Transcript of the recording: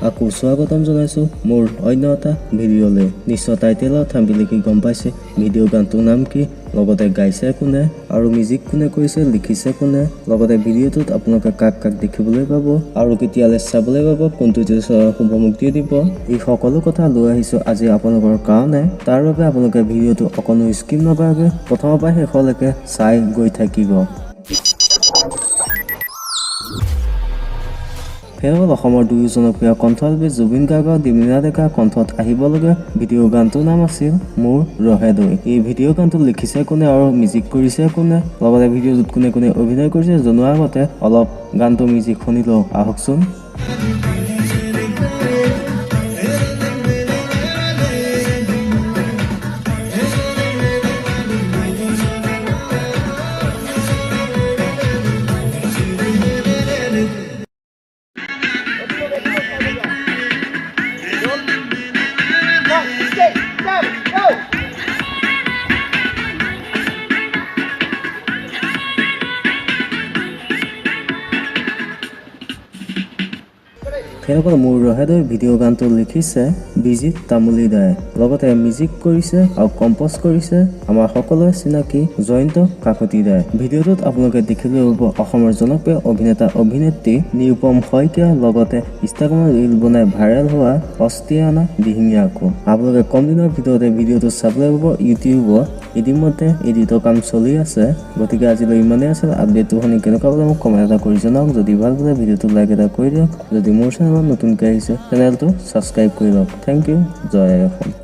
আকৌ স্বাগতম জনাইছোঁ মোৰ অন্য এটা ভিডিঅ'লৈ। নিশ্চয় টাইটেলত থাম্বনেইলত গম পাইছে ভিডিঅ' গানটোৰ নাম কি, লগতে গাইছে কোনে আৰু মিউজিক কোনে কৰিছে, লিখিছে কোনে, লগতে ভিডিঅ'টোত আপোনালোকে কাক কাক দেখিবলৈ পাব আৰু কেতিয়ালৈ চাবলৈ পাব, কোনটো শুভ মুক্তি দিব, এই সকলো কথা লৈ আহিছোঁ আজি আপোনালোকৰ কাৰণে। তাৰ বাবে আপোনালোকে ভিডিঅ'টো অকণো স্কিপ নকৰাকৈ প্ৰথমৰ পৰা শেষলৈকে চাই গৈ থাকিব। সেইসকল অসমৰ দুয়ো জনপ্ৰিয় কণ্ঠশিল্পী জুবিন গাৰ্গ আৰু দীপলিনা ডেকাৰ কণ্ঠত আহিবলগীয়া ভিডিঅ' গানটোৰ নাম আছিল মোৰ ৰহেদৈ। এই ভিডিঅ' গানটো লিখিছে কোনে আৰু মিউজিক কৰিছে কোনে, লগতে ভিডিঅ'টোত কোনে কোনে অভিনয় কৰিছে জনোৱাৰ আগতে অলপ গানটো মিউজিক শুনি লওঁ আহকচোন। সেইসকল মোৰ ৰহেদৈ ভিডিঅ' গানটো লিখিছে বিজিত তামুলী দাই, লগতে মিউজিক কৰিছে আৰু কম্প'জ কৰিছে আমাৰ সকলোৰে চিনাকি জয়ন্ত কাকতি দাই। ভিডিঅ'টোত আপোনালোকে দেখিবলৈ পাব অসমৰ জনপ্ৰিয় অভিনেতা অভিনেত্ৰী নিৰুপম শইকীয়া, লগতে ইনষ্টাগ্ৰামত ৰীল বনাই ভাইৰেল হোৱা অষ্ট্ৰিয়ানা দিহিঙীয়াকো। আপোনালোকে কম দিনৰ ভিতৰতে ভিডিঅ'টো চাবলৈ পাব ইউটিউবত। ইতিমধ্যে এডিটৰ কাম চলি আছে। গতিকে আজিলৈ ইমানেই আছিল। আপডেটটো শুনি কেনেকুৱা পালে মোক কমেণ্ট এটা কৰি জনাওক। যদি ভাল পালে ভিডিঅ'টো লাইক এটা কৰি দিয়ক। যদি মোৰ চেনেলত নতুনকৈ আহিছে চেনেলটো ছাবস্ক্ৰাইব কৰি লওক। Thank you. জয় অসম।